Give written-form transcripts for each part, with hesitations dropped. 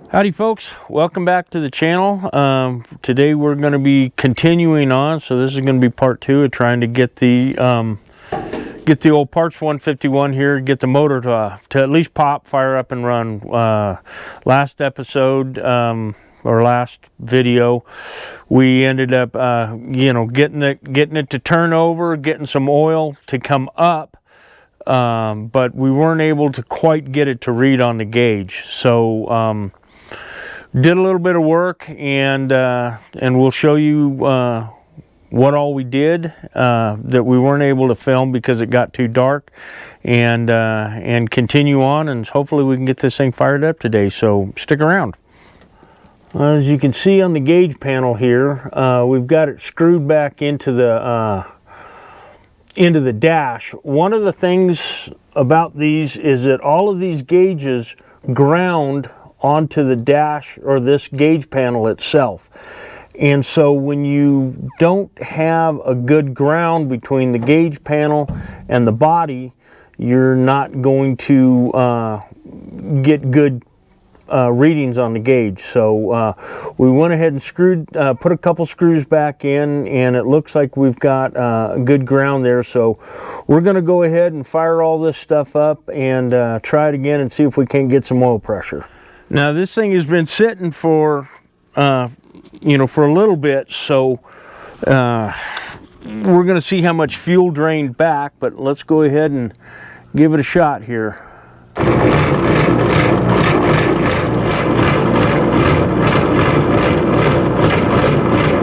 Howdy folks, welcome back to the channel. Today we're going to be continuing on, so this is going to be part 2 of trying to get the old Parts 151 here, get the motor to at least pop, fire up and run. Last episode or last video we ended up getting it to turn over, getting some oil to come up, but we weren't able to quite get it to read on the gauge. So did a little bit of work, and we'll show you what all we did that we weren't able to film because it got too dark, and continue on, and hopefully we can get this thing fired up today. So stick around. As you can see on the gauge panel here, we've got it screwed back into the dash. One of the things about these is that all of these gauges ground onto the dash or this gauge panel itself, and so when you don't have a good ground between the gauge panel and the body, you're not going to get good readings on the gauge. So we went ahead and put a couple screws back in, and it looks like we've got a good ground there. So we're going to go ahead and fire all this stuff up and try it again and see if we can't get some oil pressure. Now this thing has been sitting for for a little bit, so we're going to see how much fuel drained back, but let's go ahead and give it a shot here.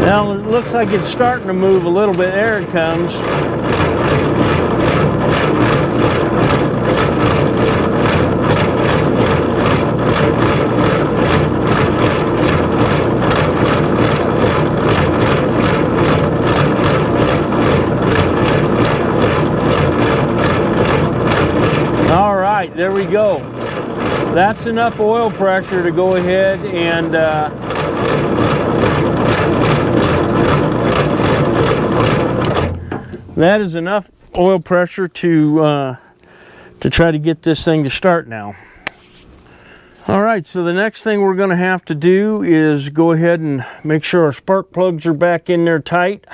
Now it looks like it's starting to move a little bit. There it comes. There we go. That's enough oil pressure to go ahead and that is enough oil pressure to try to get this thing to start now. All right, so the next thing we're going to have to do is go ahead and make sure our spark plugs are back in there tight,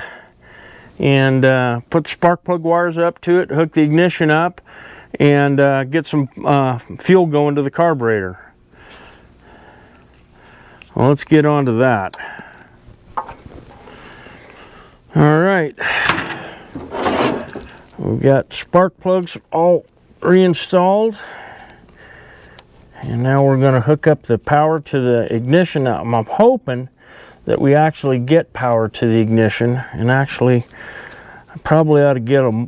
and put the spark plug wires up to it, hook the ignition up, and get some fuel going to the carburetor. Well, let's get on to that. All right, we've got spark plugs all reinstalled, and now we're going to hook up the power to the ignition. Now, I'm hoping that we actually get power to the ignition, and actually I probably ought to get a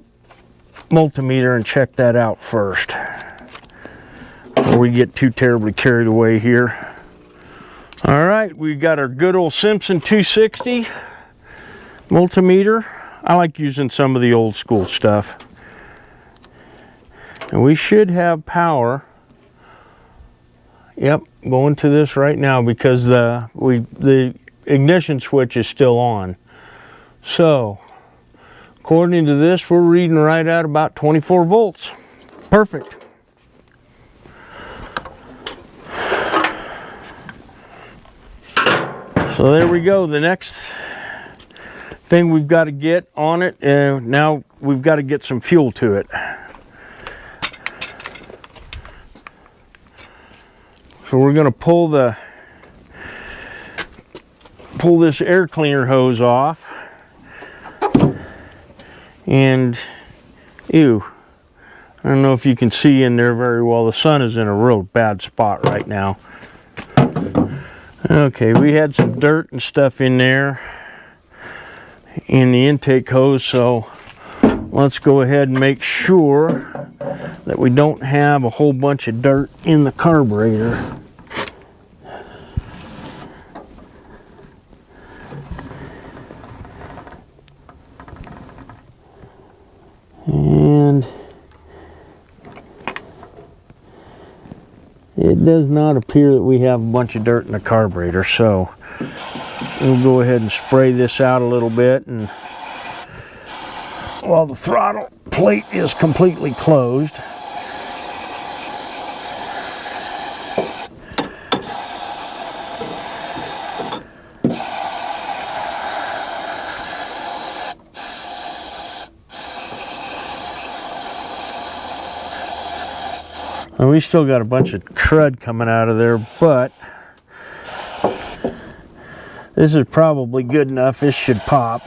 multimeter and check that out first before we get too terribly carried away here. All right, we got our good old Simpson 260 multimeter. I like using some of the old school stuff, and we should have power. Yep, going to this right now because the ignition switch is still on. So according to this, we're reading right at about 24 volts. Perfect. So there we go. The next thing we've got to get on it, now we've got to get some fuel to it. So we're going to pull this air cleaner hose off. And ew, I don't know if you can see in there very well. The sun is in a real bad spot right now. Okay, we had some dirt and stuff in there in the intake hose, so let's go ahead and make sure that we don't have a whole bunch of dirt in the carburetor. And it does not appear that we have a bunch of dirt in the carburetor, so we'll go ahead and spray this out a little bit, and while the throttle plate is completely closed, And we still got a bunch of crud coming out of there, but this is probably good enough. This should pop.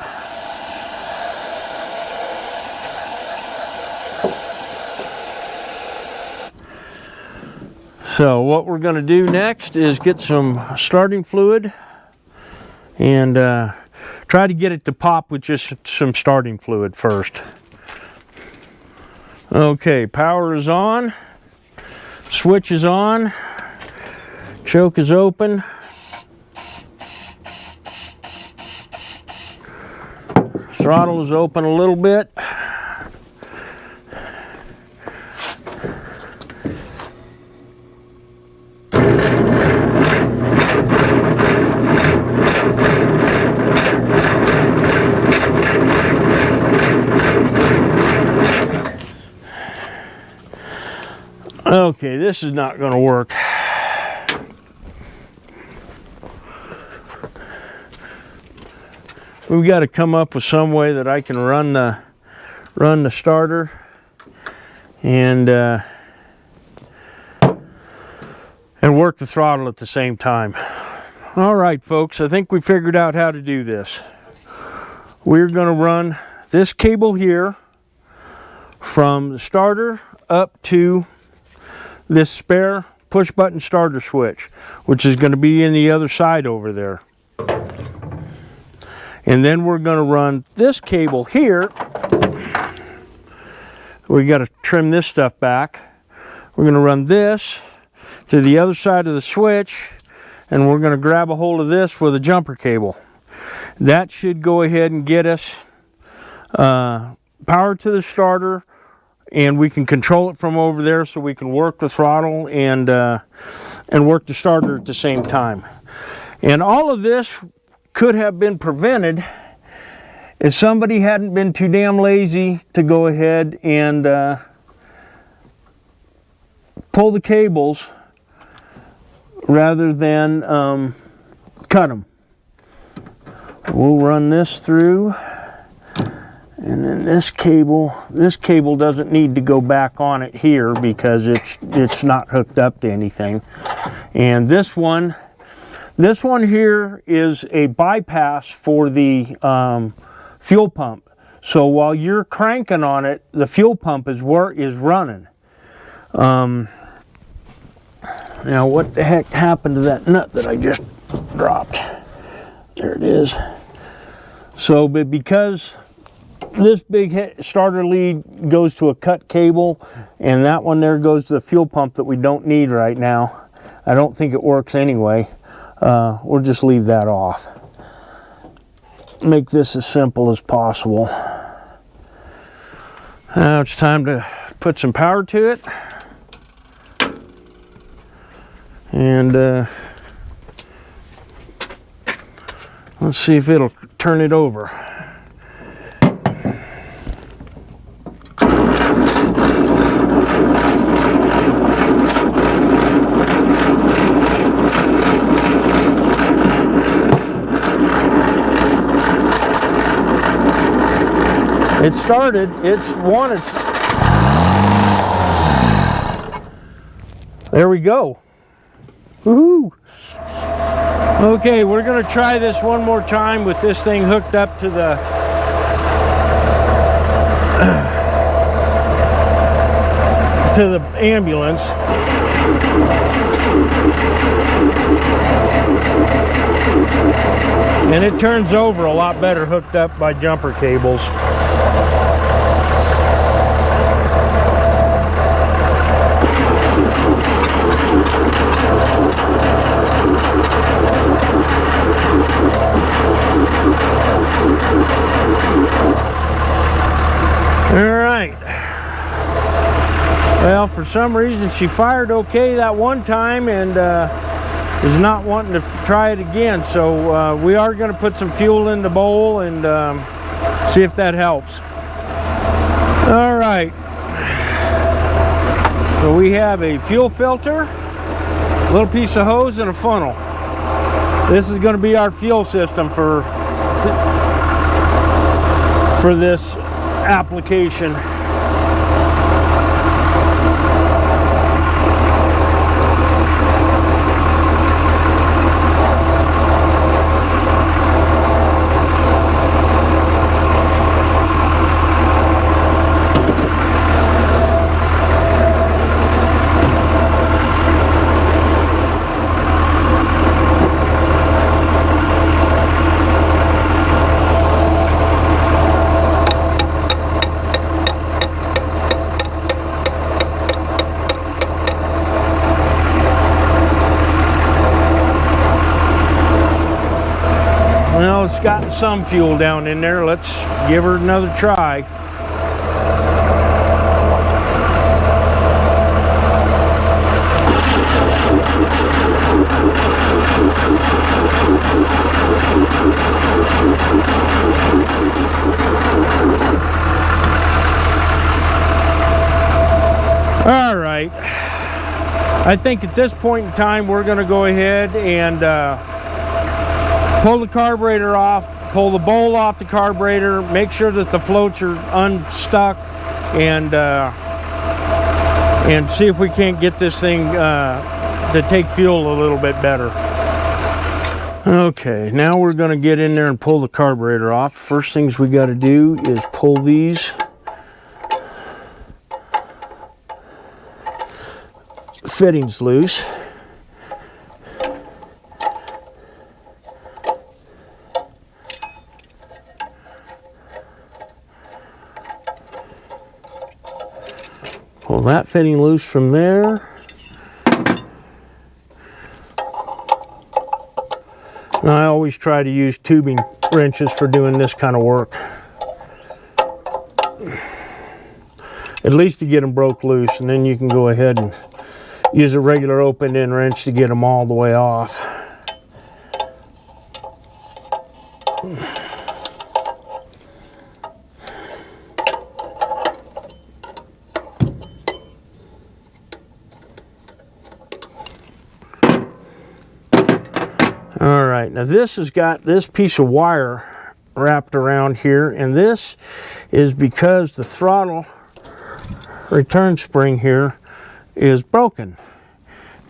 So what we're going to do next is get some starting fluid and try to get it to pop with just some starting fluid first. Okay, power is on, switch is on, choke is open. Throttle is open a little bit. Okay, this is not going to work. We've got to come up with some way that I can run the starter and work the throttle at the same time. All right, folks, I think we figured out how to do this. We're going to run this cable here from the starter up to this spare push button starter switch, which is going to be in the other side over there. And then we're going to run this cable here. We got to trim this stuff back. We're going to run this to the other side of the switch, and we're going to grab a hold of this with a jumper cable. That should go ahead and get us power to the starter, and we can control it from over there, so we can work the throttle and work the starter at the same time. And all of this could have been prevented if somebody hadn't been too damn lazy to go ahead and pull the cables rather than cut them. We'll run this through. And then this cable doesn't need to go back on it here because it's not hooked up to anything. And this one here is a bypass for the fuel pump. So while you're cranking on it, the fuel pump is running. Now what the heck happened to that nut that I just dropped? There it is. So, but because this big starter lead goes to a cut cable, and that one there goes to the fuel pump that we don't need right now. I don't think it works anyway. We'll just leave that off. Make this as simple as possible. Now it's time to put some power to it. And let's see if it'll turn it over. It started, there we go. Woohoo! Okay, we're going to try this one more time with this thing hooked up to the ambulance. And it turns over a lot better hooked up by jumper cables. Alright. Well, for some reason she fired okay that one time and is not wanting to try it again. So we are going to put some fuel in the bowl and see if that helps. Alright. So we have a fuel filter, a little piece of hose, and a funnel. This is going to be our fuel system for this application. it's gotten some fuel down in there. Let's give her another try. All right, I think at this point in time we're going to go ahead and pull the carburetor off, pull the bowl off the carburetor, make sure that the floats are unstuck, and see if we can't get this thing to take fuel a little bit better. Okay, now we're going to get in there and pull the carburetor off. First things we got to do is pull these fittings loose. Pull that fitting loose from there. And I always try to use tubing wrenches for doing this kind of work. At least to get them broke loose, and then you can go ahead and use a regular open-end wrench to get them all the way off. All right, now this has got this piece of wire wrapped around here, and this is because the throttle return spring here is broken,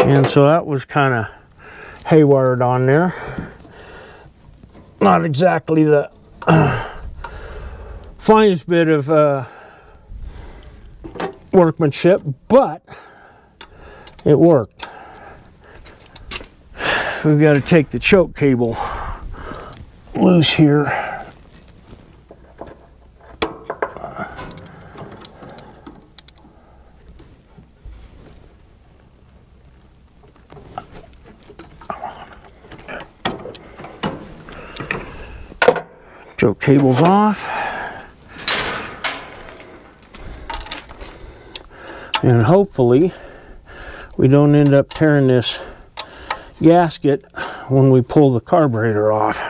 and so that was kind of haywired on there. Not exactly the finest bit of workmanship, but it worked. We've got to take the choke cable loose here. Choke cable's off, and hopefully we don't end up tearing this gasket when we pull the carburetor off.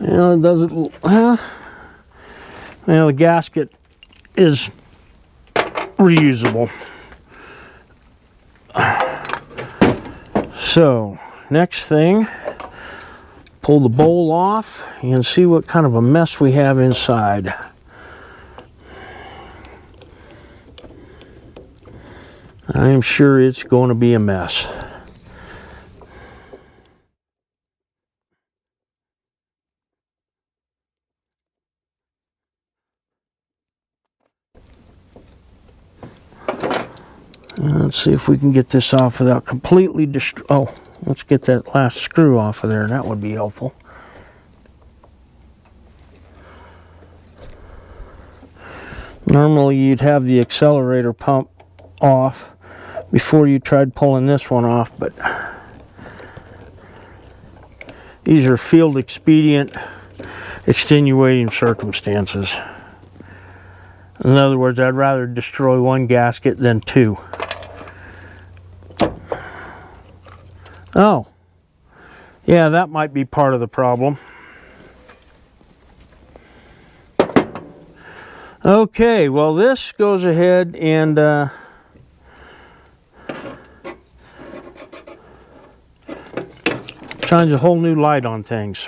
You know, it doesn't, well, the gasket is reusable. So, next thing, pull the bowl off and see what kind of a mess we have inside. I am sure it's going to be a mess. Let's see if we can get this off without completely oh, let's get that last screw off of there. That would be helpful. Normally you'd have the accelerator pump off before you tried pulling this one off, but these are field expedient extenuating circumstances. In other words, I'd rather destroy one gasket than two. Oh, yeah, that might be part of the problem. Okay, well, this goes ahead and shines a whole new light on things.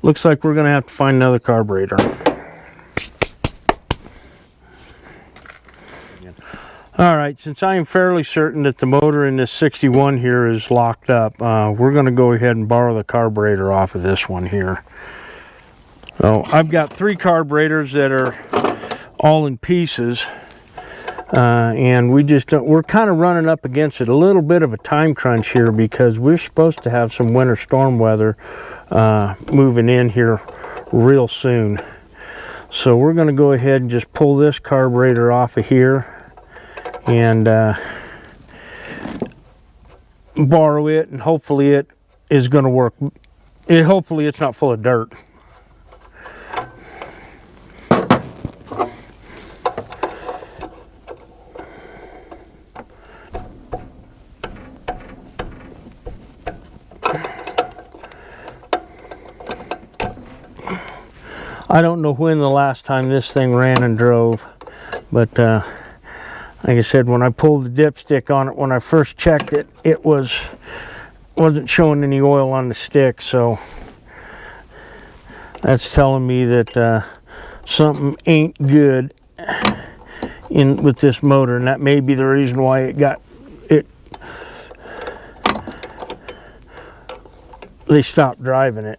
Looks like we're going to have to find another carburetor. All right, since I am fairly certain that the motor in this 61 here is locked up, we're going to go ahead and borrow the carburetor off of this one here. So I've got 3 carburetors that are all in pieces, and we're kind of running up against it. A little bit of a time crunch here because we're supposed to have some winter storm weather moving in here real soon. So we're going to go ahead and just pull this carburetor off of here and borrow it, and hopefully it is going to work. Hopefully it's not full of dirt. I don't know when the last time this thing ran and drove, but like I said, when I pulled the dipstick on it, when I first checked it, it wasn't showing any oil on the stick, so that's telling me that something ain't good with this motor, and that may be the reason why they stopped driving it.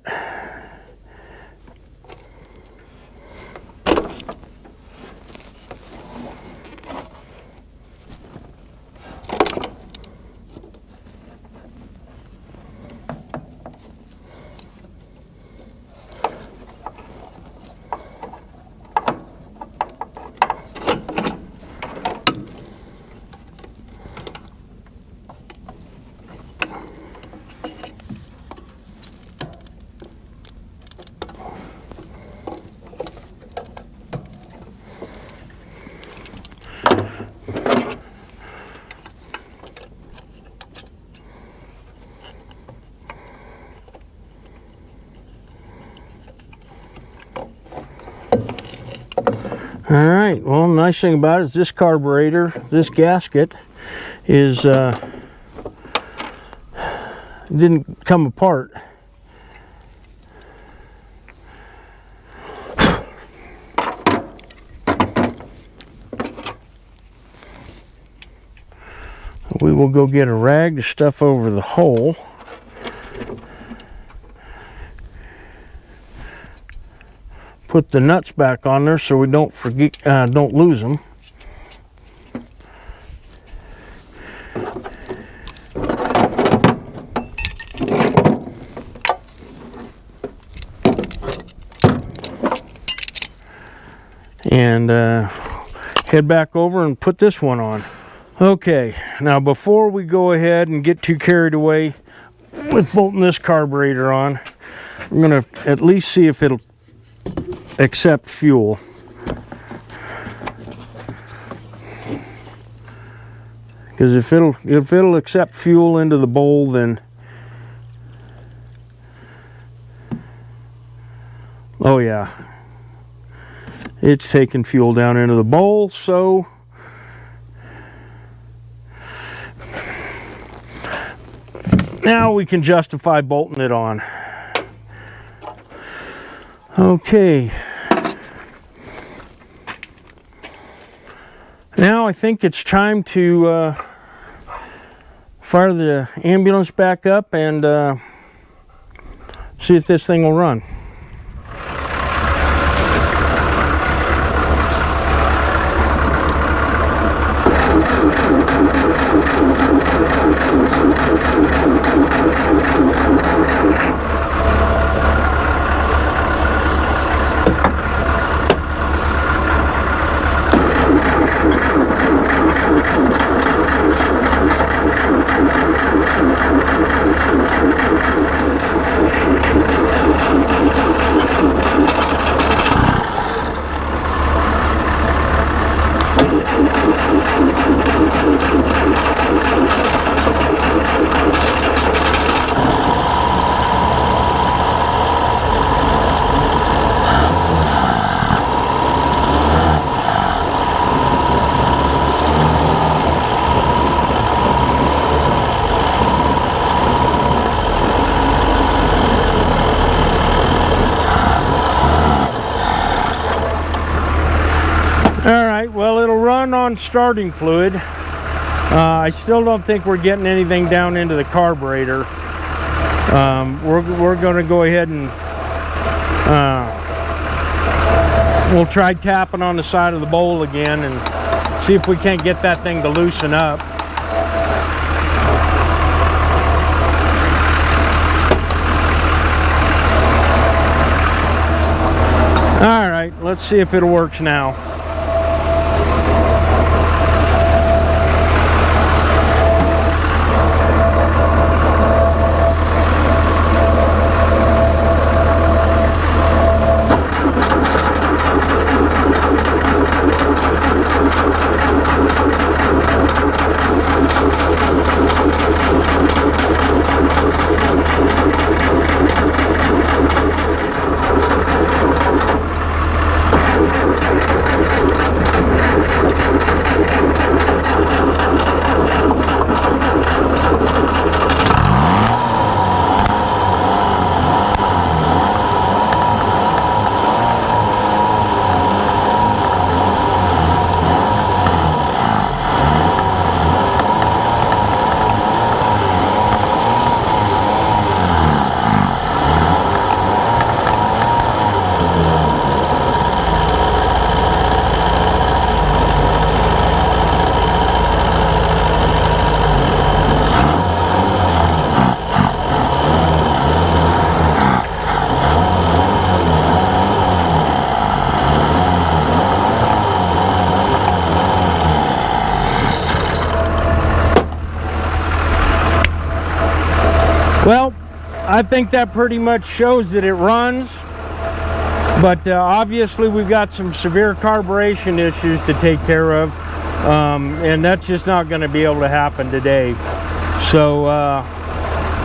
All right, well, the nice thing about it is this carburetor, this gasket is didn't come apart. We will go get a rag to stuff over the hole. Put the nuts back on there so we don't lose them. And head back over and put this one on. Okay, now before we go ahead and get too carried away with bolting this carburetor on, I'm gonna at least see if it'll accept fuel. Because if it'll accept fuel into the bowl, then oh yeah, it's taking fuel down into the bowl. So now we can justify bolting it on. Okay. Now I think it's time to fire the ambulance back up and see if this thing will run. Well, it'll run on starting fluid. I still don't think we're getting anything down into the carburetor. We're going to go ahead and we'll try tapping on the side of the bowl again and see if we can't get that thing to loosen up. All right, let's see if it works now. I think that pretty much shows that it runs, but obviously we've got some severe carburation issues to take care of, and that's just not going to be able to happen today. So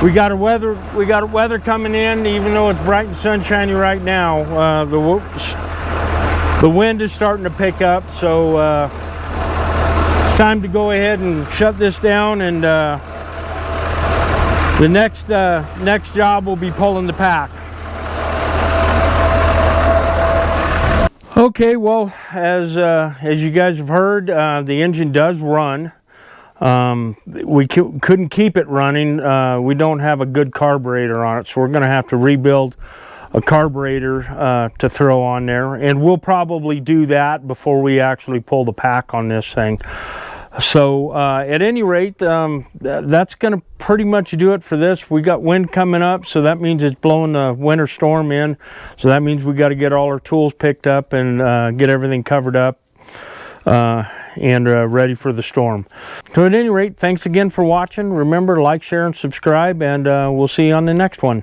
we got weather coming in, even though it's bright and sunshiny right now. The wind is starting to pick up, so it's time to go ahead and shut this down, and the next job will be pulling the pack. Okay, well, as you guys have heard, the engine does run. We couldn't keep it running. We don't have a good carburetor on it, so we're going to have to rebuild a carburetor to throw on there, and we'll probably do that before we actually pull the pack on this thing. So at any rate, that's going to pretty much do it for this. We got wind coming up, so that means it's blowing the winter storm in. So that means we got to get all our tools picked up and get everything covered up and ready for the storm. So at any rate, thanks again for watching. Remember, like, share, and subscribe, and we'll see you on the next one.